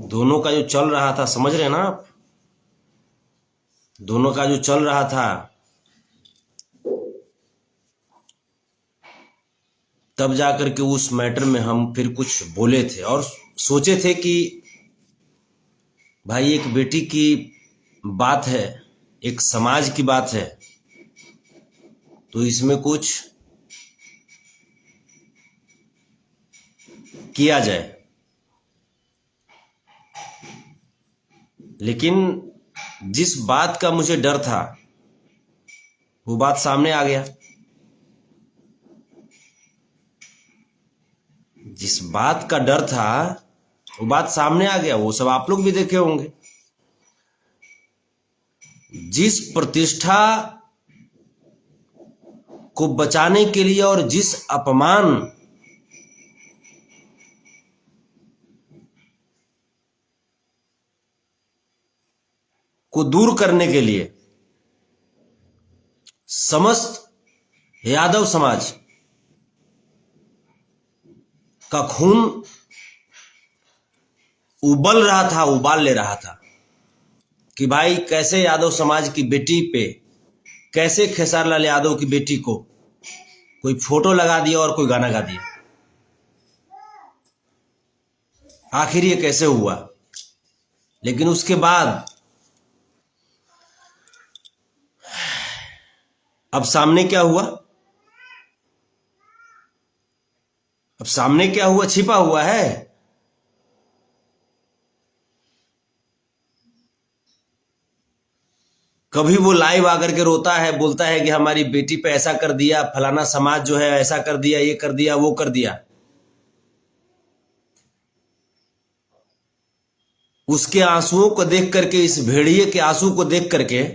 दोनों का जो चल रहा था, समझ रहे हैं ना आप? दोनों का जो चल रहा था, तब जाकर के उस मैटर में हम फिर कुछ बोले थे और सोचे थे कि भाई एक बेटी की बात है, एक समाज की बात है, तो इसमें कुछ किया जाए। लेकिन जिस बात का मुझे डर था वो बात सामने आ गया। जिस बात का डर था वो बात सामने आ गया, वो सब आप लोग भी देखे होंगे। जिस प्रतिष्ठा को बचाने के लिए और जिस अपमान को दूर करने के लिए समस्त यादव समाज का खून उबल रहा था, उबाल ले रहा था कि भाई कैसे यादव समाज की बेटी पे, कैसे खेसारी लाल यादव की बेटी को कोई फोटो लगा दिया और कोई गाना गा दिया। आखिर ये कैसे हुआ? लेकिन उसके बाद अब सामने क्या हुआ? अब सामने क्या हुआ? छिपा हुआ है। कभी वो लाइव आकर के रोता है, बोलता है कि हमारी बेटी पे ऐसा कर दिया, फलाना समाज जो है ऐसा कर दिया, ये कर दिया, वो कर दिया। उसके आंसुओं को देख करके, इस भेड़िए के आंसू को देख करके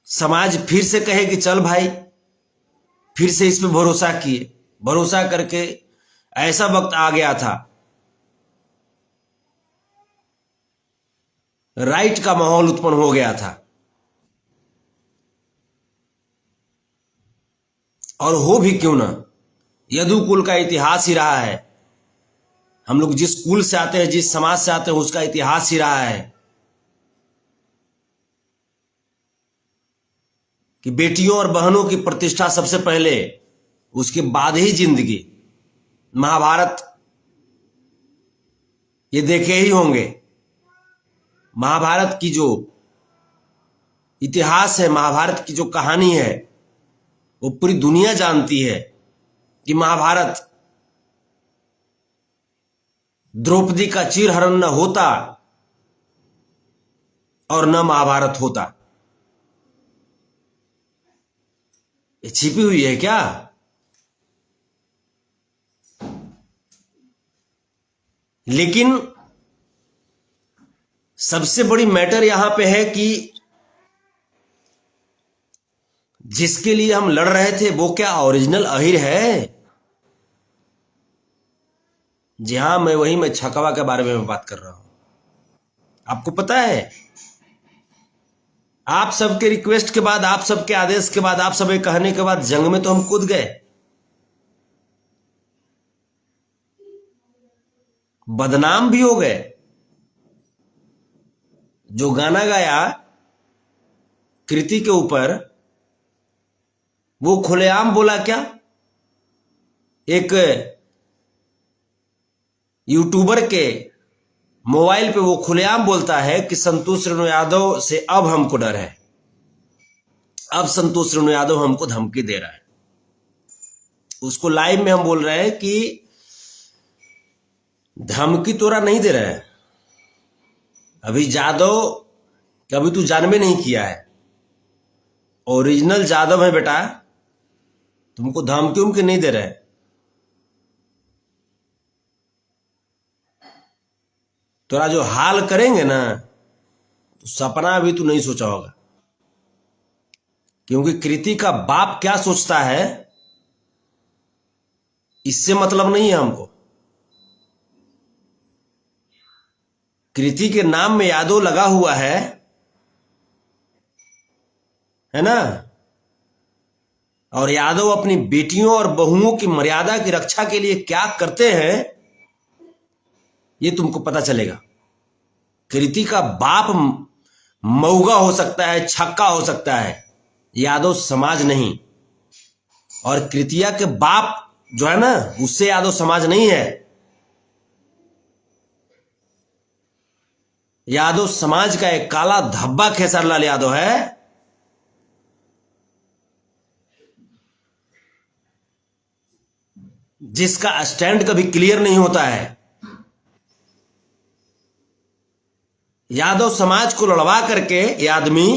समाज फिर से कहे कि चल भाई, फिर से इस पे भरोसा किए। भरोसा करके ऐसा वक्त आ गया था, राइट का माहौल उत्पन्न हो गया था। और हो भी क्यों ना, यदुकुल का इतिहास ही रहा है। हम लोग जिस कुल से आते हैं, जिस समाज से आते हैं, उसका इतिहास ही रहा है कि बेटियों और बहनों की प्रतिष्ठा सबसे पहले, उसके बाद ही जिंदगी। महाभारत ये देखे ही होंगे। महाभारत की जो इतिहास है, महाभारत की जो कहानी है, वो पूरी दुनिया जानती है कि महाभारत, द्रौपदी का चीरहरण न होता और न महाभारत होता। ये छिपी हुई है क्या? लेकिन सबसे बड़ी मैटर यहां पे है कि जिसके लिए हम लड़ रहे थे वो क्या ओरिजिनल अहिर है? जी हां, मैं छकवा के बारे में बात कर रहा हूं। आपको पता है, आप सबके रिक्वेस्ट के बाद, आप सबके आदेश के बाद, आप सब कहने के बाद जंग में तो हम कूद गए। बदनाम भी हो गए। जो गाना गाया कृति के ऊपर, वो खुलेआम बोला क्या? एक यूट्यूबर के मोबाइल पे वो खुलेआम बोलता है कि संतोष रेणु यादव से अब हमको डर है, अब संतोष रेणु यादव हमको धमकी दे रहा है। उसको लाइव में हम बोल रहे हैं कि धमकी तोरा नहीं दे रहा है, अभी जादव कभी तू जानबे नहीं किया है, ओरिजिनल जादव है बेटा, तुमको धमकी उमकी नहीं दे रहे। तोरा जो हाल करेंगे ना, तो सपना भी तू नहीं सोचा होगा। क्योंकि कृति का बाप क्या सोचता है इससे मतलब नहीं है हमको। कृति के नाम में यादव लगा हुआ है ना? और यादव अपनी बेटियों और बहुओं की मर्यादा की रक्षा के लिए क्या करते हैं ये तुमको पता चलेगा। कृति का बाप मऊगा हो सकता है, छक्का हो सकता है, यादव समाज नहीं। और कृतिया के बाप जो है ना, उससे यादव समाज नहीं है। यादव समाज का एक काला धब्बा खेसारीलाल यादव है। जिसका स्टैंड कभी क्लियर नहीं होता है। यादव समाज को लड़वा करके ये आदमी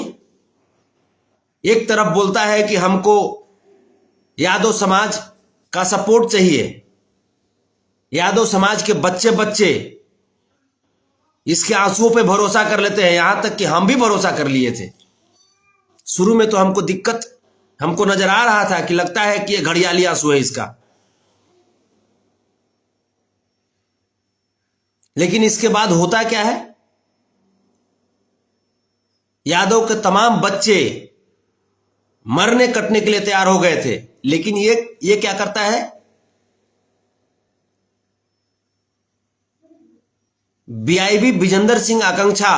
एक तरफ बोलता है कि हमको यादव समाज का सपोर्ट चाहिए, यादव समाज के बच्चे बच्चे इसके आंसुओं पे भरोसा कर लेते हैं। यहां तक कि हम भी भरोसा कर लिए थे। शुरू में तो हमको दिक्कत हमको नजर आ रहा था कि लगता है कि ये घड़ियाली आंसू है इसका, लेकिन इसके बाद होता क्या है, यादव के तमाम बच्चे मरने कटने के लिए तैयार हो गए थे, लेकिन ये क्या करता है, बीआईबी विजेंद्र सिंह आकांक्षा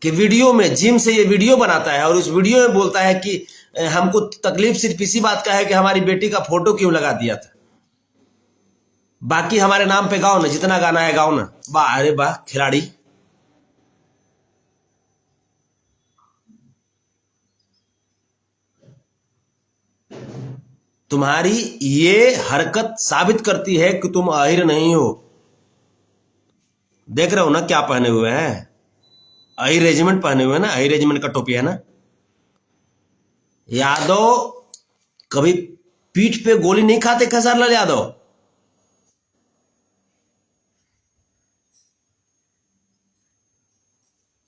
के वीडियो में जिम से ये वीडियो बनाता है और उस वीडियो में बोलता है कि हमको तकलीफ सिर्फ इसी बात का है कि हमारी बेटी का फोटो क्यों लगा दिया था, बाकी हमारे नाम पे गाओ ना, जितना गाना है गाओ ना। वाह, अरे वाह खिलाड़ी। तुम्हारी ये हरकत साबित करती है कि तुम अहिर नहीं हो। देख रहे हो ना क्या पहने हुए हैं, अहिर रेजिमेंट पहने हुए हैं ना, अहिर रेजिमेंट का टोपी है ना। यादव कभी पीठ पे गोली नहीं खाते खेसारीलाल यादव।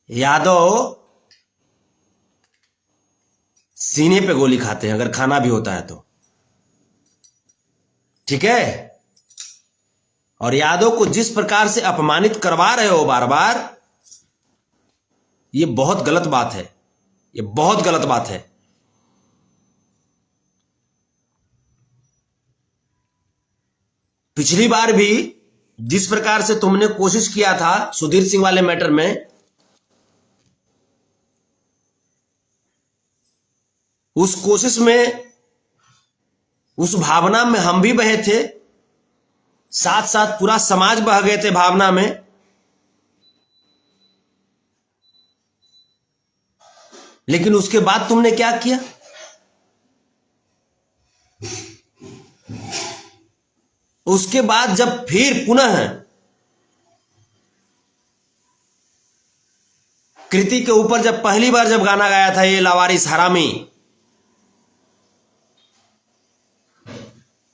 यादव सीने पे गोली खाते हैं अगर खाना भी होता है तो, ठीक है। और यादव को जिस प्रकार से अपमानित करवा रहे हो बार बार, ये बहुत गलत बात है, ये बहुत गलत बात है। पिछली बार भी जिस प्रकार से तुमने कोशिश किया था सुधीर सिंह वाले मैटर में, उस कोशिश में, उस भावना में हम भी बहे थे, साथ साथ पूरा समाज बह गए थे भावना में। लेकिन उसके बाद तुमने क्या किया, उसके बाद जब फिर पुनः कृति के ऊपर जब पहली बार जब गाना गाया था ये लावारिस हरामी,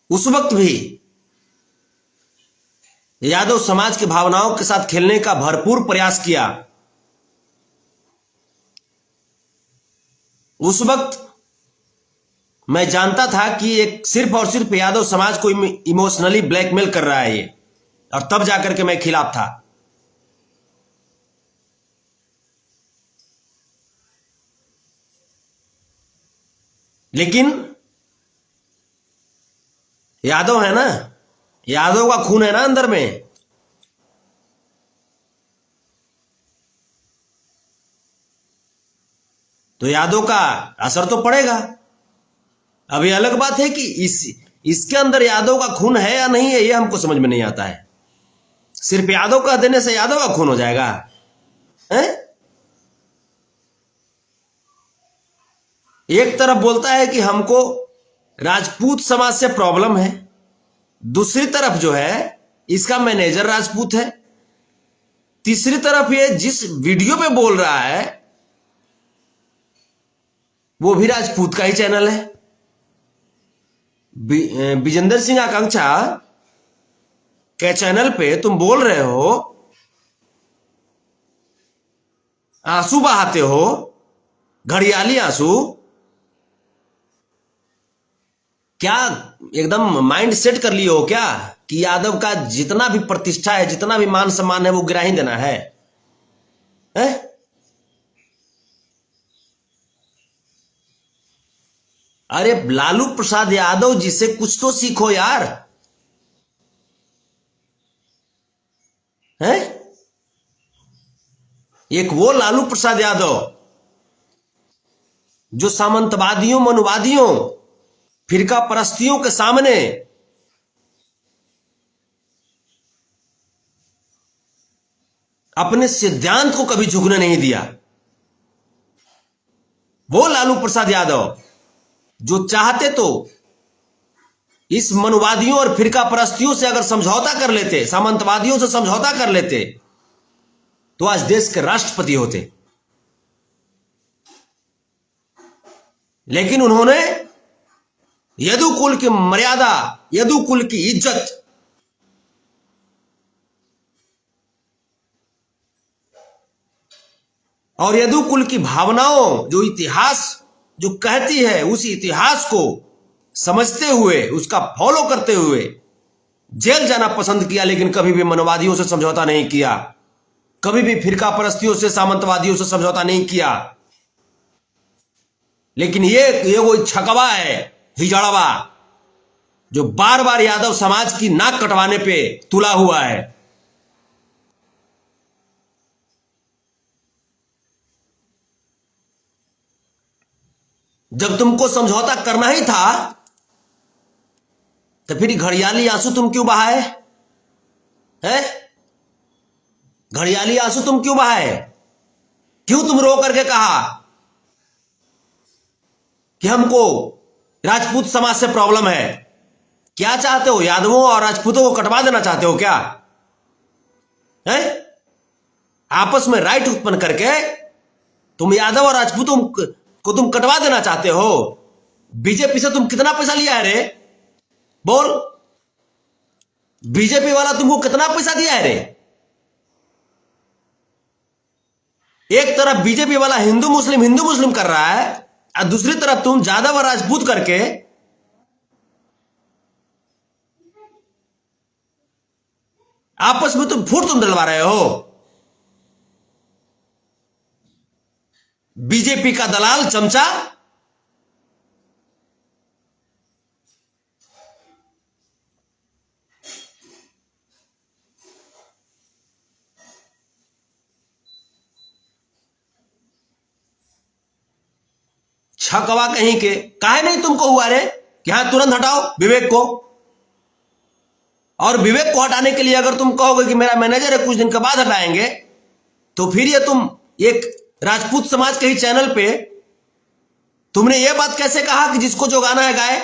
उस वक्त भी यादव समाज की भावनाओं के साथ खेलने का भरपूर प्रयास किया। उस वक्त मैं जानता था कि एक सिर्फ और सिर्फ यादव समाज को इमोशनली ब्लैकमेल कर रहा है ये, और तब जाकर के मैं खिलाफ था। लेकिन यादव है ना, यादव का खून है ना अंदर में, तो यादव का असर तो पड़ेगा। अब ये अलग बात है कि इसके अंदर यादव का खून है या नहीं है, ये हमको समझ में नहीं आता है। सिर्फ यादव का देने से यादव का खून हो जाएगा है? एक तरफ बोलता है कि हमको राजपूत समाज से प्रॉब्लम है, दूसरी तरफ जो है इसका मैनेजर राजपूत है, तीसरी तरफ ये जिस वीडियो पे बोल रहा है वो भी राजपूत का ही चैनल है। विजेंद्र सिंह आकांक्षा के चैनल पे तुम बोल रहे हो, आंसू बहाते हो, घड़ियाली आंसू। क्या एकदम माइंड सेट कर लिए हो क्या कि यादव का जितना भी प्रतिष्ठा है, जितना भी मान सम्मान है, वो गिरा ही देना है? अरे लालू प्रसाद यादव जी से कुछ तो सीखो यार, हैं? एक वो लालू प्रसाद यादव जो सामंतवादियों, मनुवादियों, फिरका परस्तियों के सामने अपने सिद्धांत को कभी झुकने नहीं दिया। वो लालू प्रसाद यादव जो चाहते तो इस मनुवादियों और फिरका परस्तियों से अगर समझौता कर लेते, सामंतवादियों से समझौता कर लेते, तो आज देश के राष्ट्रपति होते। लेकिन उन्होंने यदुकुल की मर्यादा, यदुकुल की इज्जत, और यदुकुल की भावनाओं, जो इतिहास जो कहती है, उस इतिहास को समझते हुए, उसका फॉलो करते हुए जेल जाना पसंद किया। लेकिन कभी भी मनवादियों से समझौता नहीं किया, कभी भी फिरका परस्तियों से, सामंतवादियों से समझौता नहीं किया। लेकिन ये वो छकवा है, हिजड़वा, जो बार बार यादव समाज की नाक कटवाने पे तुला हुआ है। जब तुमको समझौता करना ही था तो फिर घड़ियाली आंसू तुम क्यों बहाए हैं? घड़ियाली आंसू तुम क्यों बहाए? क्यों तुम रो करके कहा कि हमको राजपूत समाज से प्रॉब्लम है? क्या चाहते हो? यादवों और राजपूतों को कटवा देना चाहते हो क्या है? आपस में राइट उत्पन्न करके तुम यादव और राजपूतों को तुम कटवा देना चाहते हो। बीजेपी से तुम कितना पैसा लिया है रे? बोल, बीजेपी वाला तुमको कितना पैसा दिया है रे? एक तरफ बीजेपी वाला हिंदू मुस्लिम कर रहा है, और दूसरी तरफ तुम यादव और राजपूत करके आपस में तुम फूट तुम डलवा रहे हो। बीजेपी का दलाल, चमचा, छकवा कहीं के। काहे नहीं तुमको हुआ रे कि हाँ तुरंत हटाओ विवेक को? और विवेक को हटाने के लिए अगर तुम कहोगे कि मेरा मैनेजर है, कुछ दिन के बाद हटाएंगे, तो फिर ये तुम एक राजपूत समाज के ही चैनल पे तुमने ये बात कैसे कहा कि जिसको जो गाना है गाए,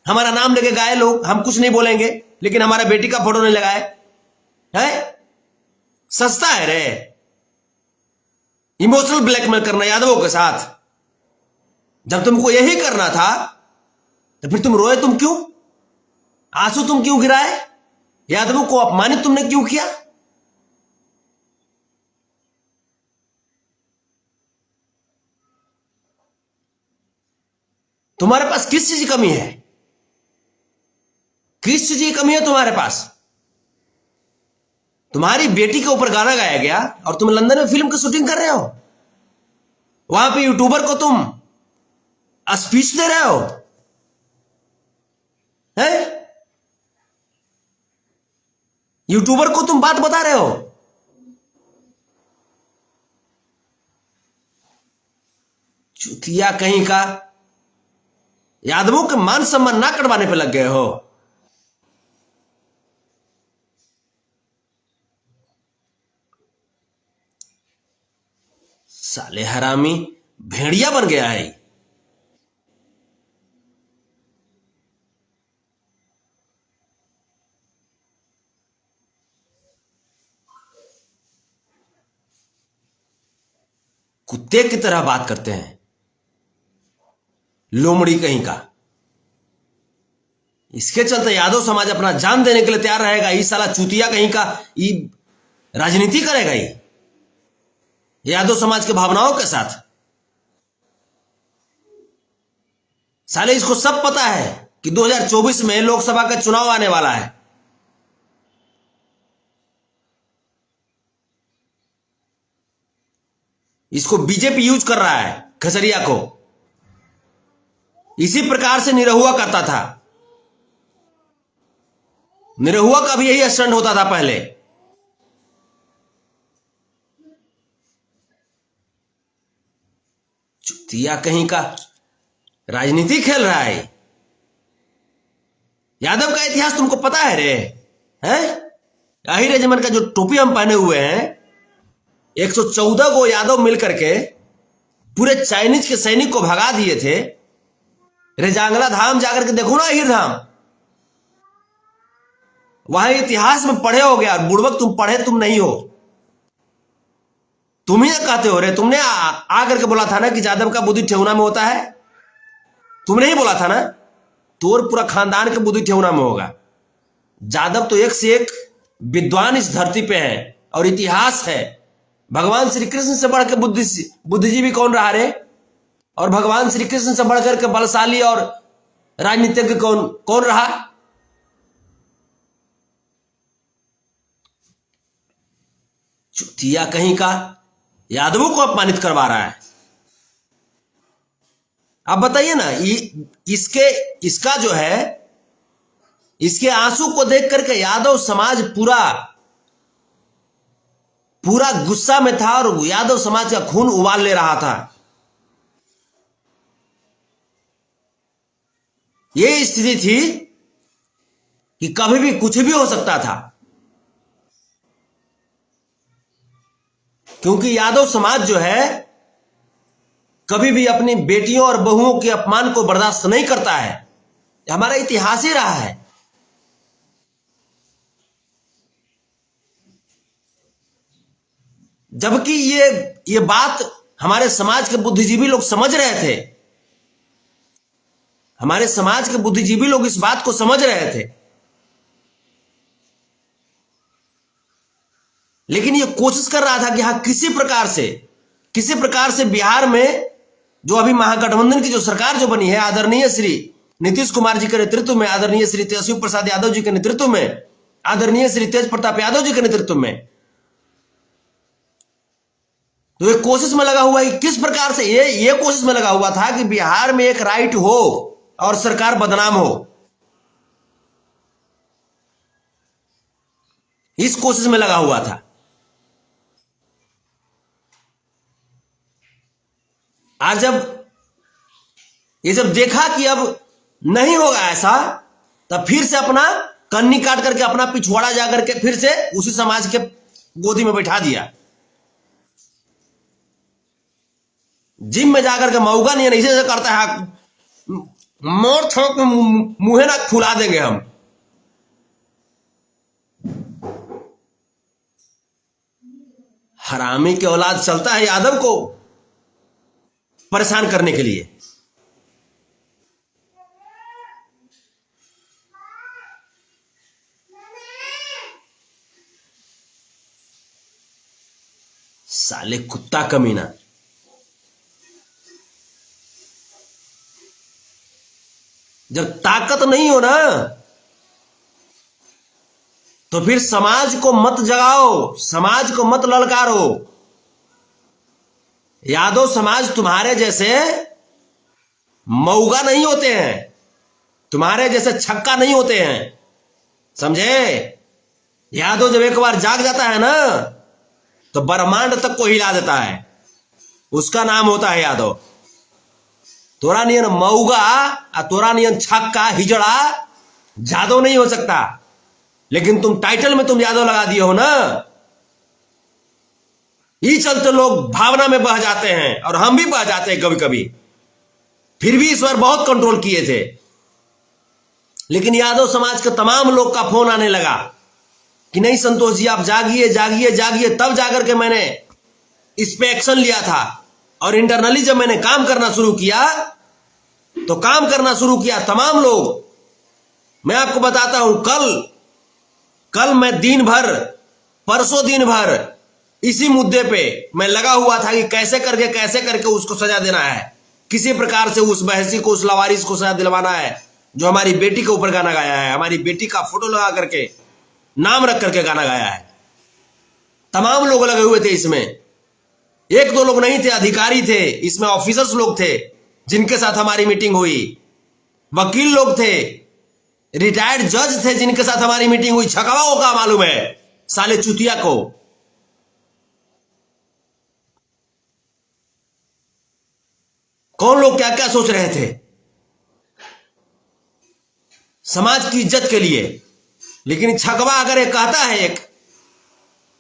हमारा नाम लेके गाए लोग, हम कुछ नहीं बोलेंगे, लेकिन हमारा बेटी का फोटो नहीं लगाए है? सस्ता है रे इमोशनल ब्लैकमेल करना यादवों के साथ। जब तुमको यही करना था तो फिर तुम रोए तुम क्यों? आंसू तुम क्यों गिराए? यादवों को अपमानित तुमने क्यों किया? तुम्हारे पास किस चीज की कमी है? किस चीज की कमी है तुम्हारे पास? तुम्हारी बेटी के ऊपर गाना गाया गया और तुम लंदन में फिल्म की शूटिंग कर रहे हो। वहां पे यूट्यूबर को तुम स्पीच दे रहे हो है? यूट्यूबर को तुम बात बता रहे हो। चुतिया कहीं का, यादवों के मान सम्मान ना करवाने पे लग गए हो। साले हरामी, भेड़िया बन गया है। कुत्ते की तरह बात करते हैं, लोमड़ी कहीं का। इसके चलते यादव समाज अपना जान देने के लिए तैयार रहेगा। ये साला चूतिया कहीं का ये राजनीति करेगा, ये यादव समाज के भावनाओं के साथ। साले इसको सब पता है कि 2024 में लोकसभा का चुनाव आने वाला है। इसको बीजेपी यूज कर रहा है, खसरिया को। इसी प्रकार से निरहुआ करता था। निरहुआ का भी यही स्टंट होता था पहले। चुतिया कहीं का, राजनीति खेल रहा है। यादव का इतिहास तुमको पता है रे? हैं? आहिर रेजिमेंट का जो टोपी हम पहने हुए हैं, 114 को यादव मिलकर के पूरे चाइनीज के सैनिक को भगा दिए थे। रेजांगला धाम जाकर के देखो ना, आहिर धाम, वहां इतिहास में पढ़े हो गया। बुड़बक तुम पढ़े तुम नहीं हो, तुम ही कहते हो रे। तुमने आकर के बोला था ना कि यादव का बुद्धि ठेहुना में होता है, तुमने ही बोला था ना। तोर पूरा खानदान के बुद्धि ठेहुना में होगा। यादव तो एक से एक विद्वान इस धरती पे है और इतिहास है। भगवान श्री कृष्ण से बढ़ के बुद्धिजीवी कौन रहा रे? और भगवान श्री कृष्ण से बढ़कर के बलशाली और राजनीतिज्ञ कौन रहा? चुतिया कहीं का, यादवों को अपमानित करवा रहा है। अब बताइए ना, इसका जो है, इसके आंसू को देख करके यादव समाज पूरा गुस्सा में था और यादव समाज का खून उबाल ले रहा था। यह स्थिति थी कि कभी भी कुछ भी हो सकता था, क्योंकि यादव समाज जो है कभी भी अपनी बेटियों और बहुओं के अपमान को बर्दाश्त नहीं करता है। हमारा इतिहास ही रहा है। जबकि ये बात हमारे समाज के बुद्धिजीवी लोग समझ रहे थे। हमारे समाज के बुद्धिजीवी लोग इस बात को समझ रहे थे, लेकिन ये कोशिश कर रहा था कि हाँ, किसी प्रकार से बिहार में जो अभी महागठबंधन की जो सरकार जो बनी है, आदरणीय श्री नीतीश कुमार जी के नेतृत्व में, आदरणीय श्री तेजस्वी प्रसाद यादव जी के नेतृत्व में, आदरणीय श्री तेज प्रताप यादव जी के नेतृत्व में, तो ये कोशिश में लगा हुआ है। किस प्रकार से ये कोशिश में लगा हुआ था कि बिहार में एक राइट हो और सरकार बदनाम हो। इस कोशिश में लगा हुआ था। आज जब देखा कि अब नहीं होगा ऐसा, तब फिर से अपना कन्नी काट करके अपना पिछवाड़ा जाकर के फिर से उसी समाज के गोदी में बैठा दिया। जिम में जाकर के मऊगा नहीं ऐसे करता है, मोर छोक मुंह ना फुला देंगे हम। हरामी के औलाद चलता है यादव को परेशान करने के लिए। साले कुत्ता कमीना। जब ताकत नहीं हो ना, तो फिर समाज को मत जगाओ, समाज को मत ललकारो। यादव समाज तुम्हारे जैसे मऊगा नहीं होते हैं, तुम्हारे जैसे छक्का नहीं होते हैं, समझे? यादव जब एक बार जाग जाता है ना, तो ब्रह्मांड तक को हिला देता है। उसका नाम होता है यादव। तोरा नियन मऊगा और तोरा नियन छक्का हिजड़ा यादव नहीं हो सकता। लेकिन तुम टाइटल में तुम यादव लगा दिए हो ना, ये चलते लोग भावना में बह जाते हैं, और हम भी बह जाते हैं कभी कभी। फिर भी इस बार बहुत कंट्रोल किए थे, लेकिन यादव समाज के तमाम लोग का फोन आने लगा कि नहीं संतोष जी, आप जागिए जागिए जागिए। तब जाकर के मैंने इस पे एक्शन लिया था। और इंटरनली जब मैंने काम करना शुरू किया, तो काम करना शुरू किया तमाम लोग। मैं आपको बताता हूं, कल मैं दिन भर, परसों दिन भर इसी मुद्दे पे मैं लगा हुआ था कि कैसे करके उसको सजा देना है। किसी प्रकार से उस बहसी को, उस लवारिस को सजा दिलवाना है जो हमारी बेटी के ऊपर गाना गाया है, हमारी बेटी का फोटो लगा करके, नाम रख करके गाना गाया है। तमाम लोग लगे हुए थे इसमें। एक दो लोग नहीं थे, अधिकारी थे इसमें, ऑफिसर्स लोग थे जिनके साथ हमारी मीटिंग हुई। वकील लोग थे, रिटायर्ड जज थे जिनके साथ हमारी मीटिंग हुई। छकवा को क्या मालूम है साले चुतिया को? कौन लोग क्या क्या सोच रहे थे समाज की इज्जत के लिए। लेकिन छकवा अगर ये कहता है, एक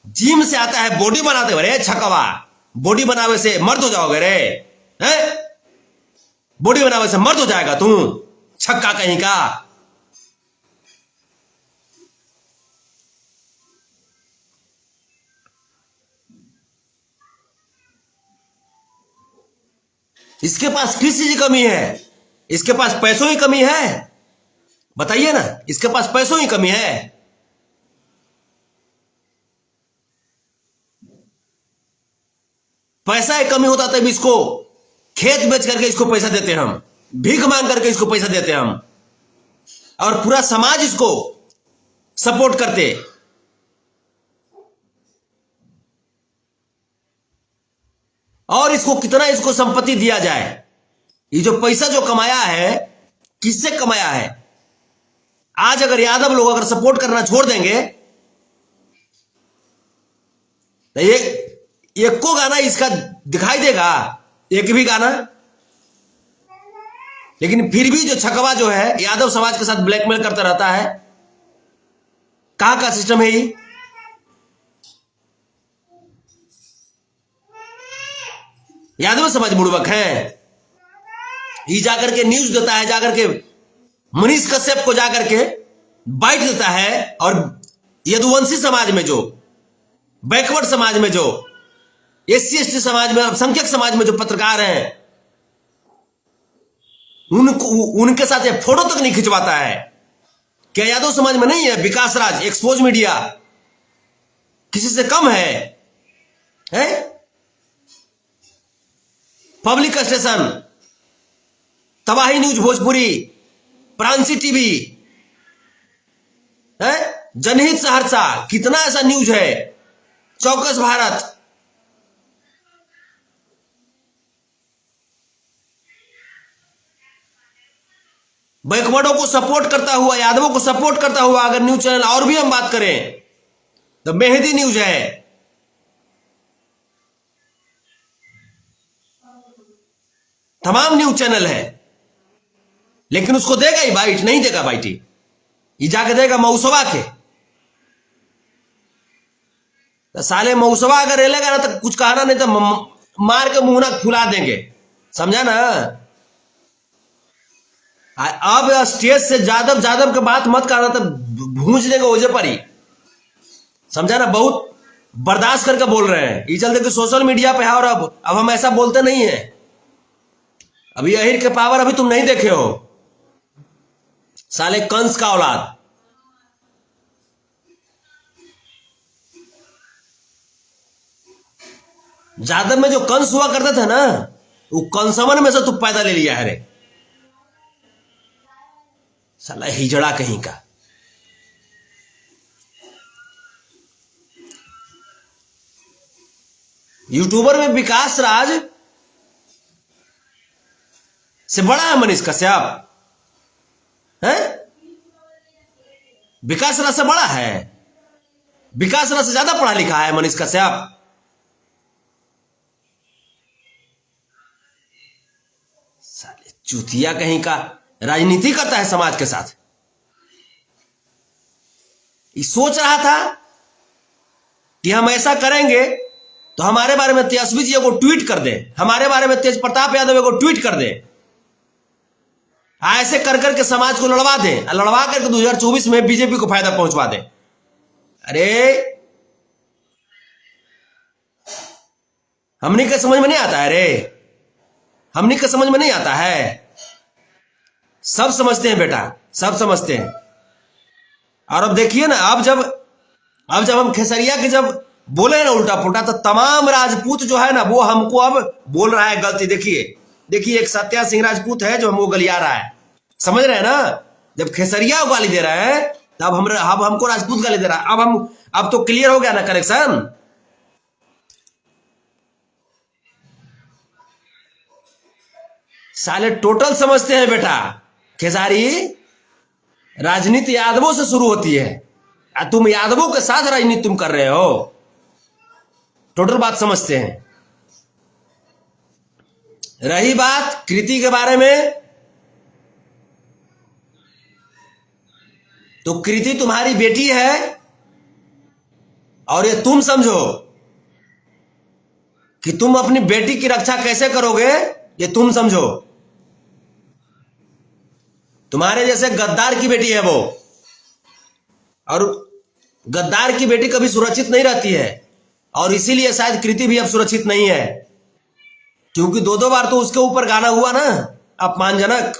जिम से आता है बॉडी बनाते हुए, रे छकवा बॉडी बनावे से मर्द हो जाओगे रे, हैं? बॉडी बनावे से मर्द हो जाएगा तू, छक्का कहीं का। इसके पास किस चीज की कमी है? इसके पास पैसों की कमी है? बताइए ना, इसके पास पैसों की कमी है? पैसा की कमी होता तब इसको खेत बेच करके इसको पैसा देते हम, भीख मांग करके इसको पैसा देते हम, और पूरा समाज इसको सपोर्ट करते। और इसको कितना इसको संपत्ति दिया जाए। ये जो पैसा जो कमाया है, किससे कमाया है? आज अगर यादव लोग अगर सपोर्ट करना छोड़ देंगे तो एक को गाना इसका दिखाई देगा, एक भी गाना। लेकिन फिर भी जो छकवा जो है यादव समाज के साथ ब्लैकमेल करता रहता है। कहां का सिस्टम है ये? यादव समाज बुड़बक है। ये जाकर के न्यूज देता है, जाकर के मनीष कश्यप को जाकर के बाइट देता है। और यदुवंशी समाज में, जो बैकवर्ड समाज में, जो SC ST समाज में, अल्पसंख्यक समाज में जो पत्रकार हैं, उनके साथ ये फोटो तक नहीं खिंचवाता है। क्या यादव समाज में नहीं है विकास राज, एक्सपोज मीडिया किसी से कम है? पब्लिक स्टेशन, तबाही न्यूज भोजपुरी, प्रांसी टीवी है, जनहित सहरसा, कितना ऐसा न्यूज है, चौकस भारत। बैकवर्डों को सपोर्ट करता हुआ, यादवों को सपोर्ट करता हुआ अगर न्यूज चैनल और भी हम बात करें तो मेहदी न्यूज है, तमाम न्यूज चैनल है। लेकिन उसको देगा ही बाइट? नहीं देगा बाइट। ये जाके देगा मौसवा के। तो साले मौसवा अगर रेलेगा ना तो कुछ कहना नहीं, तो मार के मुंह ना फुला देंगे, समझा ना? अब स्टेज से जादव के बात मत करना, तो भूंज देंगे ओजे पर ही, समझा ना? बहुत बर्दाश्त करके बोल रहे हैं। ये चलते कि सोशल मीडिया पे है, और अब हम ऐसा बोलते नहीं है। अभी अहिर के पावर अभी तुम नहीं देखे हो, साले कंस का औलाद। जादव में जो कंस हुआ करता था ना, वो कंसमन में से तू पैदा ले लिया है रे, साला हिजड़ा कहीं का। यूट्यूबर में विकास राज से बड़ा है मनीष कश्यप, है? विकास राज से बड़ा है? विकास राज से ज्यादा पढ़ा लिखा है मनीष कश्यप। साले चूतिया कहीं का, राजनीति करता है समाज के साथ। ये सोच रहा था कि हम ऐसा करेंगे तो हमारे बारे में तेजस्वी जी को ट्वीट कर दे, हमारे बारे में तेज प्रताप यादव को ट्वीट कर दे, ऐसे कर करके समाज को लड़वा दे, लड़वा करके 2024 में बीजेपी को फायदा पहुंचवा दे। अरे हमने के समझ में नहीं आता है रे, हमने के समझ में नहीं आता है। सब समझते हैं बेटा, सब समझते हैं। और अब देखिए ना, अब जब हम खेसरिया के जब बोले ना उल्टा पुल्टा, तो तमाम राजपूत जो है ना, वो हमको अब बोल रहा है गलती। देखिए एक सत्या सिंह राजपूत है जो हमको गलिया रहा है, समझ रहे हैं ना? जब खेसरिया गाली दे रहा है तब अब हमको राजपूत गाली दे रहा है। अब तो क्लियर हो गया ना करेक्शन। साले टोटल समझते हैं बेटा, खेसारी, राजनीति यादवों से शुरू होती है, तुम यादवों के साथ राजनीति तुम कर रहे हो। टोटल बात समझते हैं। रही बात कृति के बारे में, तो कृति तुम्हारी बेटी है और ये तुम समझो कि तुम अपनी बेटी की रक्षा कैसे करोगे, ये तुम समझो। तुम्हारे जैसे गद्दार की बेटी है वो, और गद्दार की बेटी कभी सुरक्षित नहीं रहती है, और इसीलिए शायद कृति भी अब सुरक्षित नहीं है, क्योंकि दो दो बार तो उसके ऊपर गाना हुआ ना अपमानजनक।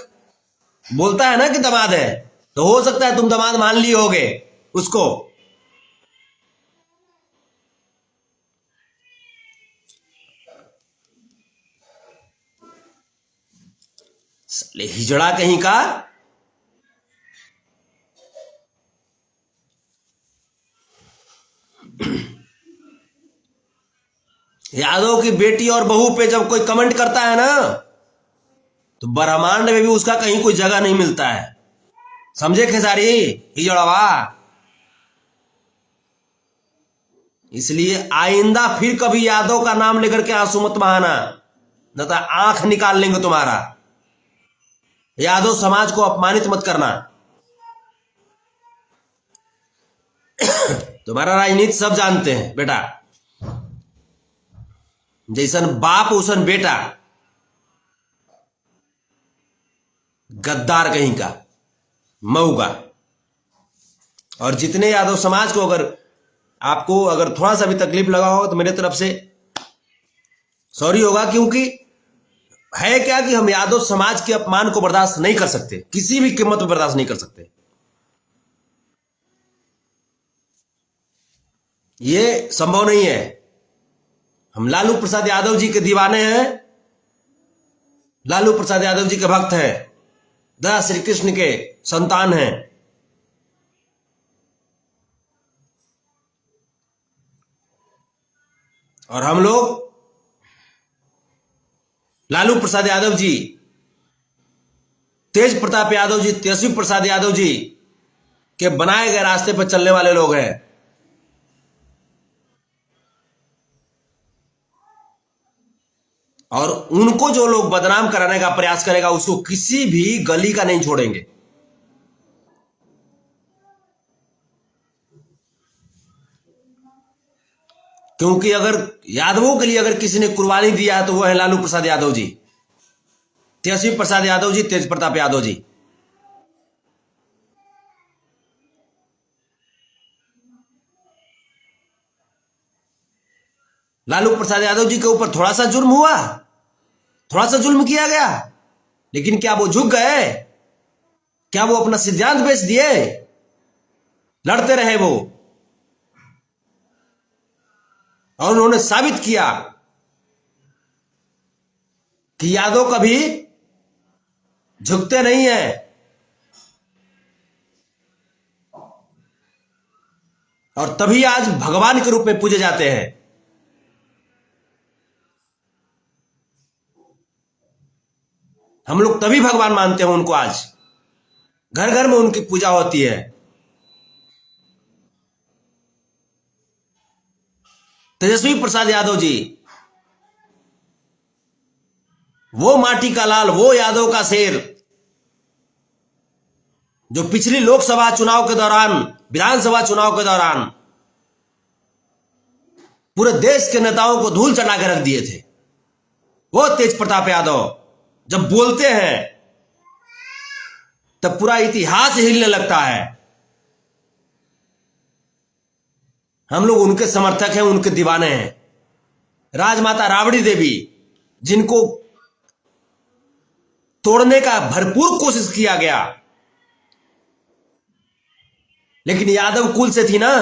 बोलता है ना कि दामाद है, तो हो सकता है तुम दामाद मान लिए होगे उसको। हिजड़ा कहीं का। यादव की बेटी और बहू पे जब कोई कमेंट करता है ना, तो ब्रह्मांड में भी उसका कहीं कोई जगह नहीं मिलता है। समझे खेसारी, हिजड़वा? इसलिए आइंदा फिर कभी यादव का नाम लेकर के आंसू मत बहाना, न तो आंख निकाल लेंगे तुम्हारा। यादव समाज को अपमानित मत करना। तुम्हारा राजनीति सब जानते हैं बेटा, जैसन बाप उसन बेटा, गद्दार कहीं का, मऊगा। और जितने यादव समाज को आपको अगर थोड़ा सा भी तकलीफ लगा हो तो मेरे तरफ से सॉरी होगा, क्योंकि है क्या कि हम यादव समाज के अपमान को बर्दाश्त नहीं कर सकते, किसी भी कीमत पर बर्दाश्त नहीं कर सकते। ये संभव नहीं है। हम लालू प्रसाद यादव जी के दीवाने हैं, लालू प्रसाद यादव जी के भक्त हैं, दया श्री कृष्ण के संतान हैं। और हम लोग लालू प्रसाद यादव जी, तेज प्रताप यादव जी, तेजस्वी प्रसाद यादव जी के बनाए गए रास्ते पर चलने वाले लोग हैं। और उनको जो लोग बदनाम कराने का प्रयास करेगा, उसको किसी भी गली का नहीं छोड़ेंगे। क्योंकि अगर यादवों के लिए अगर किसी ने कुर्बानी दिया है तो वो है लालू प्रसाद यादव जी, तेजस्वी प्रसाद यादव जी, तेज प्रताप यादव जी। लालू प्रसाद यादव जी के ऊपर थोड़ा सा जुर्म हुआ, थोड़ा सा जुल्म किया गया, लेकिन क्या वो झुक गए? क्या वो अपना सिद्धांत बेच दिए? लड़ते रहे वो, और उन्होंने साबित किया कि यादव कभी झुकते नहीं है। और तभी आज भगवान के रूप में पूजे जाते हैं। हम लोग तभी भगवान मानते हैं उनको। आज घर घर में उनकी पूजा होती है। तेजस्वी प्रसाद यादव जी, वो माटी का लाल, वो यादव का शेर, जो पिछली लोकसभा चुनाव के दौरान, विधानसभा चुनाव के दौरान पूरे देश के नेताओं को धूल चटा के रख दिए थे, वो तेज प्रताप यादव जब बोलते हैं तब पूरा इतिहास हिलने लगता है। हम लोग उनके समर्थक हैं, उनके दीवाने हैं। राजमाता राबड़ी देवी, जिनको तोड़ने का भरपूर कोशिश किया गया, लेकिन यादव कुल से थी ना।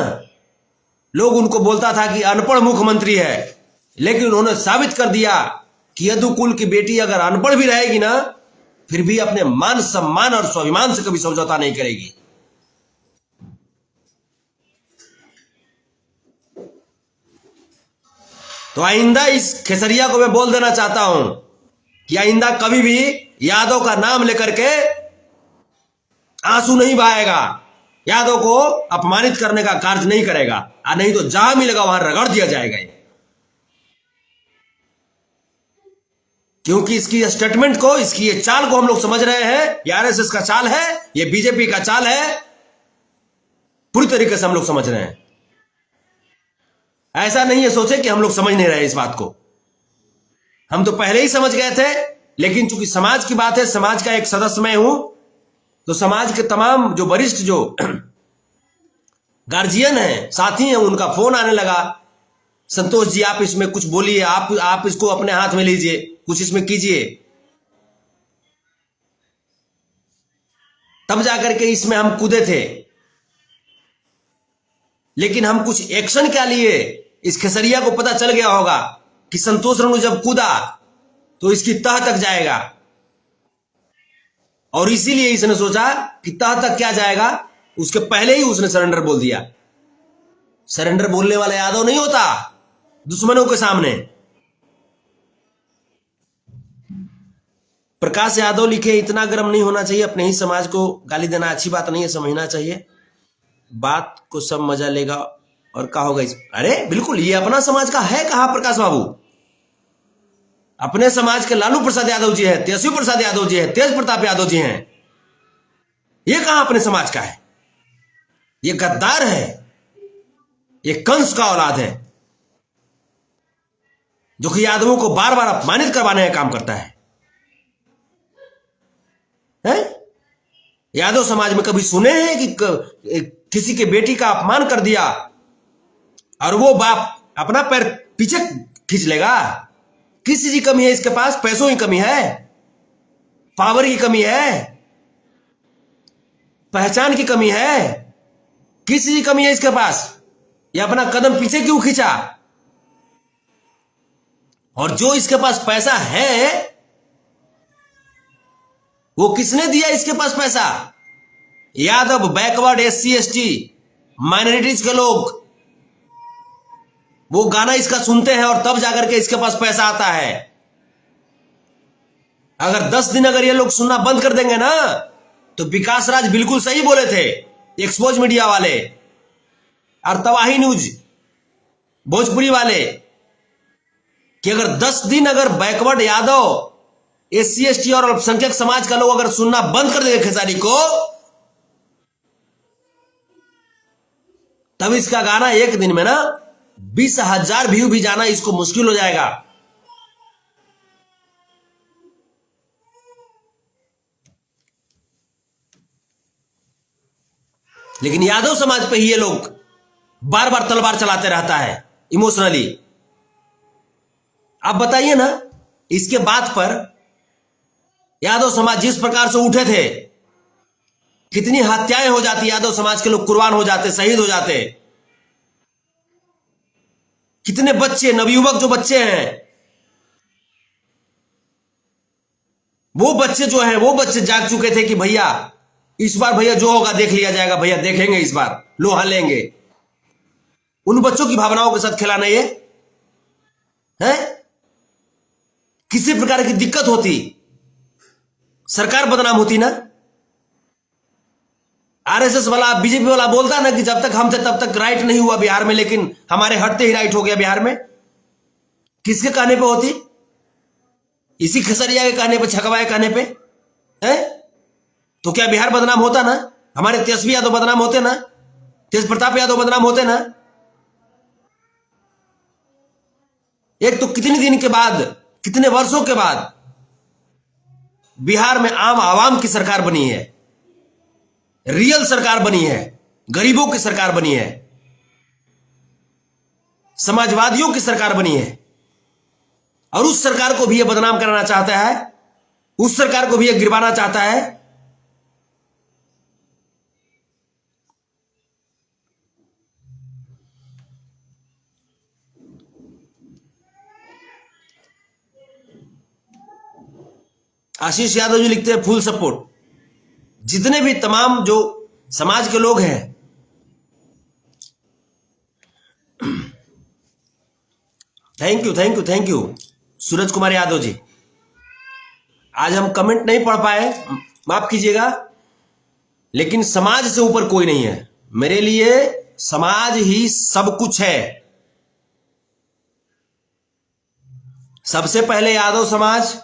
लोग उनको बोलता था कि अनपढ़ मुख्यमंत्री है, लेकिन उन्होंने साबित कर दिया कि यदु कुल की बेटी अगर अनपढ़ भी रहेगी ना, फिर भी अपने मान सम्मान और स्वाभिमान से कभी समझौता नहीं करेगी। तो आइंदा इस खेसरिया को मैं बोल देना चाहता हूं कि आइंदा कभी भी यादव का नाम लेकर के आंसू नहीं बहाएगा, यादव को अपमानित करने का कार्य नहीं करेगा, नहीं तो जहां मिलेगा वहां रगड़ दिया जाएगा। क्योंकि इसकी स्टेटमेंट को, इसकी ये चाल को हम लोग समझ रहे हैं, ये आरएसएस का चाल है, ये बीजेपी का चाल है, पूरी तरीके से हम लोग समझ रहे हैं। ऐसा नहीं है सोचे कि हम लोग समझ नहीं रहे इस बात को, हम तो पहले ही समझ गए थे। लेकिन चूंकि समाज की बात है, समाज का एक सदस्य मैं हूं, तो समाज के तमाम जो वरिष्ठ, जो गार्जियन हैं, साथी हैं, उनका फोन आने लगा, संतोष जी आप इसमें कुछ बोलिए, आप इसको अपने हाथ में लीजिए, कुछ इसमें कीजिए। तब जाकर के इसमें हम कूदे थे। लेकिन हम कुछ एक्शन क्या लिए, इस खेसरिया को पता चल गया होगा कि संतोष रेणु जब कूदा तो इसकी तह तक जाएगा, और इसीलिए इसने सोचा कि तह तक क्या जाएगा, उसके पहले ही उसने सरेंडर बोल दिया। सरेंडर बोलने वाला यादव नहीं होता दुश्मनों के सामने। प्रकाश यादव लिखे, इतना गर्म नहीं होना चाहिए, अपने ही समाज को गाली देना अच्छी बात नहीं है, समझना चाहिए, बात को सब मजा लेगा और क्या होगा इस। अरे बिल्कुल, ये अपना समाज का है कहां प्रकाश बाबू, अपने समाज के लालू प्रसाद यादव जी हैं, तेजस्वी प्रसाद यादव जी हैं, तेज प्रताप यादव जी हैं, ये कहां अपने समाज का है? ये गद्दार है, ये कंस का औलाद है, जो कि यादवों को बार बार अपमानित करवाने का काम करता है। यादव समाज में कभी सुने हैं कि किसी के बेटी का अपमान कर दिया और वो बाप अपना पैर पीछे खींच लेगा? किस चीज की कमी है इसके पास? पैसों की कमी है, पावर की कमी है, पहचान की कमी है, किस चीज की कमी है इसके पास? ये अपना कदम पीछे क्यों खींचा? और जो इसके पास पैसा है वो किसने दिया इसके पास पैसा? Yadav, backward, SC ST, minorities के लोग, वो गाना इसका सुनते हैं और तब जाकर के इसके पास पैसा आता है। अगर 10 दिन अगर ये लोग सुनना बंद कर देंगे ना, तो विकास राज बिल्कुल सही बोले थे, एक्सपोज मीडिया वाले और तवाही न्यूज भोजपुरी वाले, कि अगर 10 दिन अगर बैकवर्ड यादव, SC ST और अल्पसंख्यक समाज का लोग अगर सुनना बंद कर देंगे खेसारी को, तब इसका गाना एक दिन में ना 20,000 व्यू भी जाना इसको मुश्किल हो जाएगा। लेकिन यादव समाज पे ही ये लोग बार बार तलवार चलाते रहता है इमोशनली। आप बताइए ना, इसके बाद पर यादव समाज जिस प्रकार से उठे थे, कितनी हत्याएं हो जाती, यादव समाज के लोग कुर्बान हो जाते, शहीद हो जाते, कितने बच्चे, नवयुवक जो बच्चे हैं, वो बच्चे जो हैं, वो बच्चे जाग चुके थे कि भैया इस बार भैया जो होगा देख लिया जाएगा, भैया देखेंगे इस बार, लोहा लेंगे। उन बच्चों की भावनाओं के साथ खिलाना ये है? किसी प्रकार की दिक्कत होती, सरकार बदनाम होती ना। आरएसएस वाला, बीजेपी वाला बोलता ना कि जब तक हम थे तब तक राइट नहीं हुआ बिहार में, लेकिन हमारे हटते ही राइट हो गया बिहार में। किसके कहने पे होती? इसी खसरिया के कहने पे, छकवा के कहने पे है? तो क्या बिहार बदनाम होता ना? हमारे तेजस्वी यादव बदनाम होते ना, तेज प्रताप यादव बदनाम होते ना। एक तो कितने दिन के बाद, कितने वर्षों के बाद बिहार में आम आवाम की सरकार बनी है, रियल सरकार बनी है, गरीबों की सरकार बनी है, समाजवादियों की सरकार बनी है। और उस सरकार को भी ये बदनाम कराना चाहता है, उस सरकार को भी ये गिरवाना चाहता है। आशीष यादव जी लिखते हैं फुल सपोर्ट। जितने भी तमाम जो समाज के लोग हैं, thank you thank you thank you. Suraj Kumar Yadav ji, आज हम कमेंट नहीं पढ़ पाए, माफ कीजिएगा। लेकिन समाज से ऊपर कोई नहीं है। मेरे लिए समाज ही सब कुछ है। सबसे पहले यादव समाज,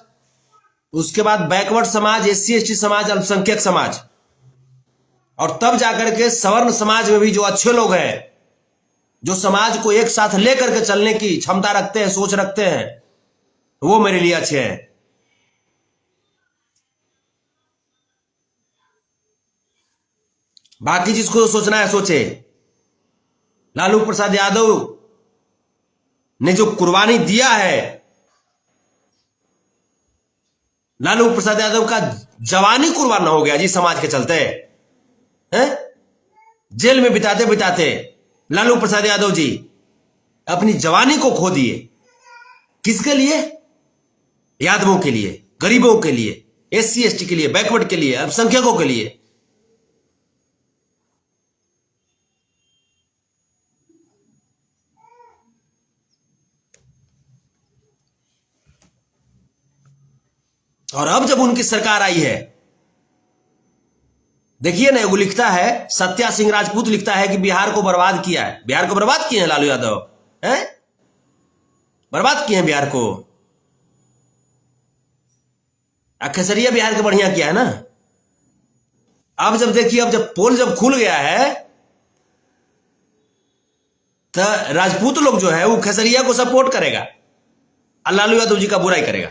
उसके बाद बैकवर्ड समाज, एससी एसटी समाज, अल्पसंख्यक समाज, और तब जाकर के सवर्ण समाज में भी जो अच्छे लोग हैं, जो समाज को एक साथ लेकर के चलने की क्षमता रखते हैं, सोच रखते हैं, वो मेरे लिए अच्छे हैं। बाकी जिसको सोचना है सोचे। लालू प्रसाद यादव ने जो कुर्बानी दिया है, लालू प्रसाद यादव का जवानी कुर्बान हो गया जी समाज के चलते हैं। जेल में बिताते बिताते लालू प्रसाद यादव जी अपनी जवानी को खो दिए। किसके लिए? यादवों के लिए, गरीबों के लिए, एससी एसटी के लिए, बैकवर्ड के लिए, अल्पसंख्यकों के लिए। और अब जब उनकी सरकार आई है, देखिए ना, वो लिखता है, सत्या सिंह राजपूत लिखता है कि बिहार को बर्बाद किया है। बिहार को बर्बाद किए हैं लालू यादव, हैं? बर्बाद किए हैं बिहार को। खेसरिया बिहार के बढ़िया किया है ना। अब जब देखिए, अब जब पोल जब खुल गया है, तो राजपूत लोग जो है वो खेसरिया को सपोर्ट करेगा और लालू यादव जी का बुराई करेगा।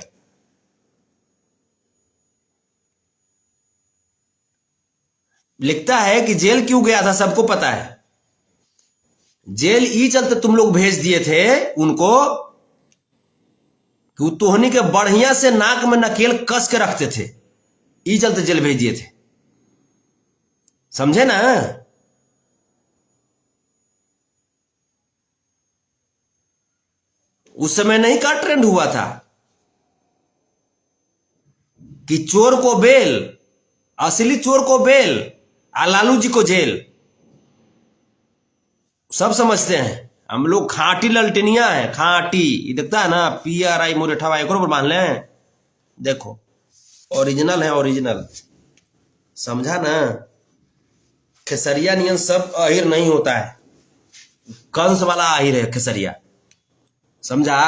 लिखता है कि जेल क्यों गया था सबको पता है। जेल ई चलते तुम लोग भेज दिए थे उनको कि तोहनी के बढ़िया से नाक में नकेल कस के रखते थे, ई चलते जेल भेज दिए थे। समझे ना? उस समय नहीं का ट्रेंड हुआ था कि चोर को बेल, असली चोर को बेल, आ लालू जी को जेल। सब समझते हैं हम लोग खाटी ललटनिया है, खाटी। ये देखता है ना, PRI मोरेठा एक पर मान लें, देखो ओरिजिनल है, ओरिजिनल। समझा ना? खेसरिया नियन सब अहिर नहीं होता है, कंस वाला अहिर है खेसरिया। समझा?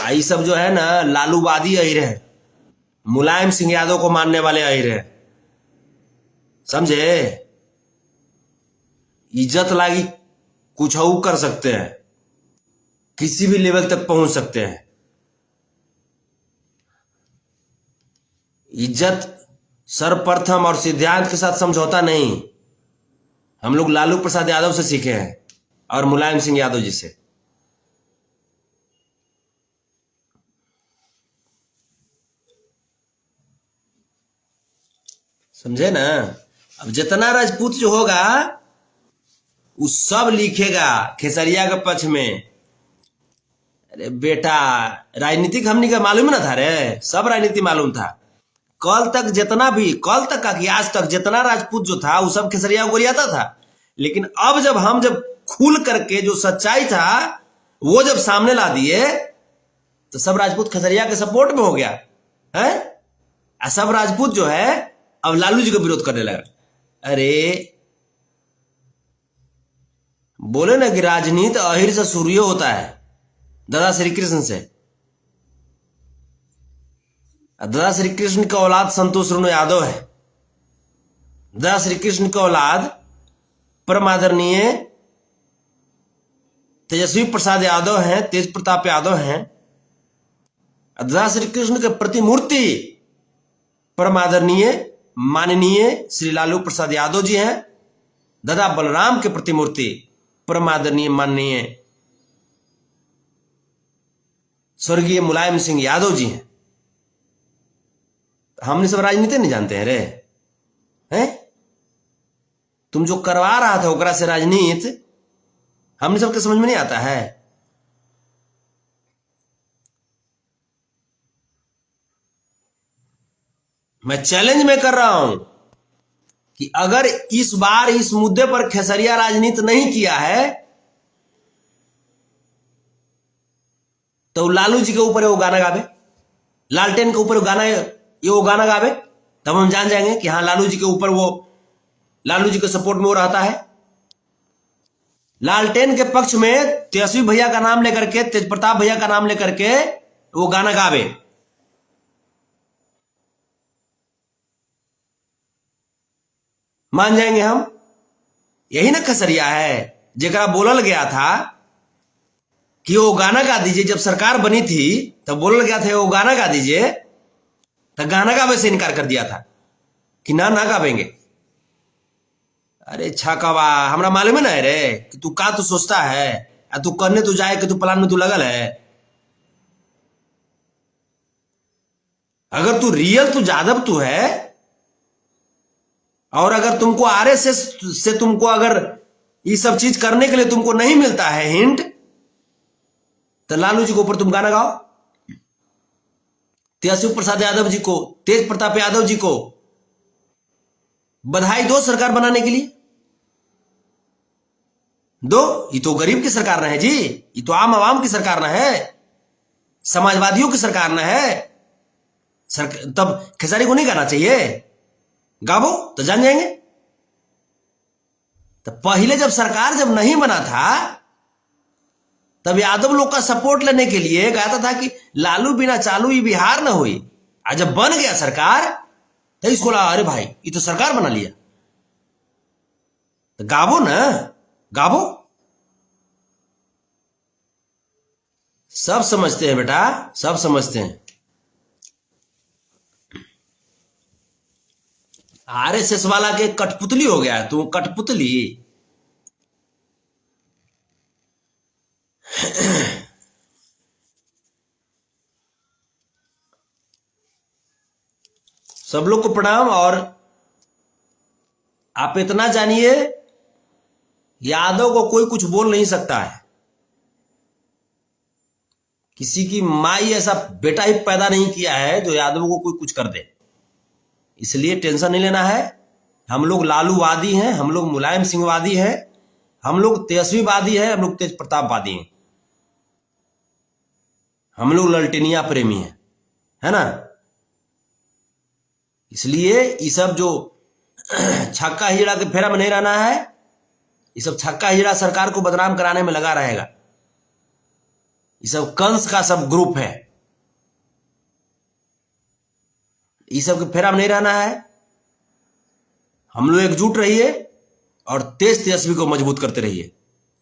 आई सब जो है ना लालूवादी अहिर है, मुलायम सिंह यादव को मानने वाले अहिर है। समझे? इज्जत लागी कुछ और कर सकते हैं, किसी भी लेवल तक पहुंच सकते हैं। इज्जत सर्वप्रथम और सिद्धांत के साथ समझौता नहीं। हम लोग लालू प्रसाद यादव से सीखे हैं और मुलायम सिंह यादव जी से। समझे ना? अब जितना राजपूत जो होगा वो सब लिखेगा खेसरिया के पक्ष में। अरे बेटा, राजनीतिक हमनी का मालूम ना था रे, सब राजनीति मालूम था। कल तक जितना भी, कल तक का कि आज तक जितना राजपूत जो था वो सब खेसरिया को गोरियाता था। लेकिन अब जब हम जब खुल करके जो सच्चाई था वो जब सामने ला दिए, तो सब राजपूत खेसरिया के सपोर्ट में हो गया है। सब राजपूत जो है अब लालू जी का विरोध करने लगा। अरे बोले ना कि राजनीति अहिर से शुरू होता है, दादा श्री कृष्ण से। दादा श्री कृष्ण का औलाद संतोष रेणु यादव है। दादा श्री कृष्ण का औलाद परम आदरणीय तेजस्वी प्रसाद यादव हैं, तेज प्रताप यादव हैं। दादा श्री कृष्ण के प्रतिमूर्ति परम आदरणीय माननीय श्री लालू प्रसाद यादव जी हैं। दादा बलराम के प्रतिमूर्ति परम आदरणीय माननीय स्वर्गीय मुलायम सिंह यादव जी हैं। हमने सब राजनीति नहीं जानते हैं रे, हैं? तुम जो करवा रहा था ओकरा से राजनीति हमने सबके समझ में नहीं आता है। मैं चैलेंज में कर रहा हूं कि अगर इस बार इस मुद्दे पर खेसरिया राजनीति नहीं किया है तो लालू जी के ऊपर वो गाना गावे, लालटेन के ऊपर गाना, ये वो गाना गावे तब हम जान जाएंगे कि हाँ लालू जी के ऊपर वो, लालू जी के सपोर्ट में वो रहता है। लालटेन के पक्ष में तेजस्वी भैया का नाम लेकर के, तेज प्रताप भैया का नाम लेकर के वो गाना गावे, मान जाएंगे हम। यही ना खसरिया है जेकरा बोलल गया था कि वो गाना गा दीजिए। जब सरकार बनी थी तब बोलल गया था वो गाना गा दीजिए, तो गाना गावे से इनकार कर दिया था कि ना गावेंगे। अरे छाकावा, हमरा मालूम है ना रे कि तू का तू सोचता है, तू करने तू जाए कि तू प्लान में तू लगल है। अगर तू रियल तू जादव तू है, और अगर तुमको आरएसएस से तुमको अगर ये सब चीज करने के लिए तुमको नहीं मिलता है हिंट, तो लालू जी के ऊपर तुम गाना गाओ, तेजस्वी प्रसाद यादव जी को, तेज प्रताप यादव जी को बधाई दो सरकार बनाने के लिए दो। ये तो गरीब की सरकार ना है जी, ये तो आम आवाम की सरकार ना है, समाजवादियों की सरकार ना है। तब खेसारी को नहीं गाना चाहिए? गावो तो जान जाएंगे। तो पहले जब सरकार जब नहीं बना था तब यादव लोग का सपोर्ट लेने के लिए कहता था कि लालू बिना चालू ये बिहार ना हुई। आज जब बन गया सरकार तो इसको लगा अरे भाई ये तो सरकार बना लिया, तो गावो ना, गावो। सब समझते हैं बेटा, सब समझते हैं। आरएसएस वाला के कठपुतली हो गया तू, कठपुतली। सब लोग को प्रणाम। और आप इतना जानिए, यादव को कोई कुछ बोल नहीं सकता है। किसी की माई ऐसा बेटा ही पैदा नहीं किया है जो यादव को कोई कुछ कर दे, इसलिए टेंशन नहीं लेना है। हम लोग लालूवादी हैं, हम लोग मुलायम सिंह वादी हैं, हम लोग तेजस्वी वादी हैं, हम लोग तेज प्रताप वादी हैं, हम लोग ललटेनिया प्रेमी हैं, है ना। इसलिए ये सब जो छक्का हिजड़ा के फेरा में नहीं रहना है। ये सब छक्का हिजड़ा सरकार को बदनाम कराने में लगा रहेगा। ये सब कंस का सब ग्रुप है, ये सब के फेरा में नहीं रहना है। हम लोग एकजुट रहिए और तेज तेजस्वी को मजबूत करते रहिए,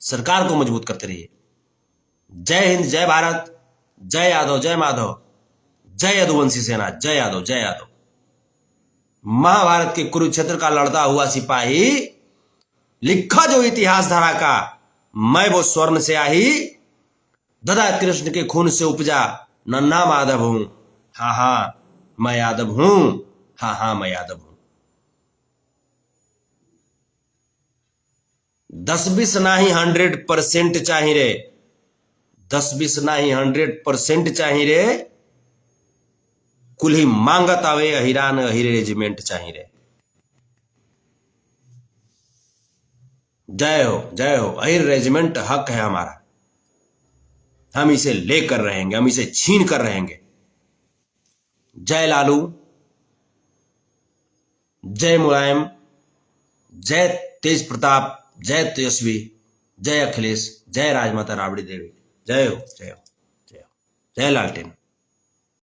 सरकार को मजबूत करते रहिए। जय हिंद, जय भारत, जय यादव, जय माधव, जय यदुवंशी सेना, जय यादव, जय यादव। महाभारत के कुरुक्षेत्र का लड़ता हुआ सिपाही, लिखा जो इतिहास धारा का, मैं वो स्वर्ण से आही, दादा कृष्ण के खून से उपजा, नन्हा माधव हूं, हाँ हाँ मैं यादव हूं, हाँ हाँ मैं यादव हूं। 10-20 नाही 100% चाहिए रे, 10-20 नाही 100% चाहिए रे, कुल्ही मांगत आवे अहिरान अहिरे रेजिमेंट चाहिए रे। जय हो, जय हो। अहिर रेजिमेंट हक है हमारा, हम इसे लेकर रहेंगे, हम इसे छीन कर रहेंगे। जय लालू, जय मुलायम, जय तेज प्रताप, जय तेजस्वी, जय अखिलेश, जय राजमाता राबड़ी देवी। जय हो, जय हो, जय हो, जय लालटेन।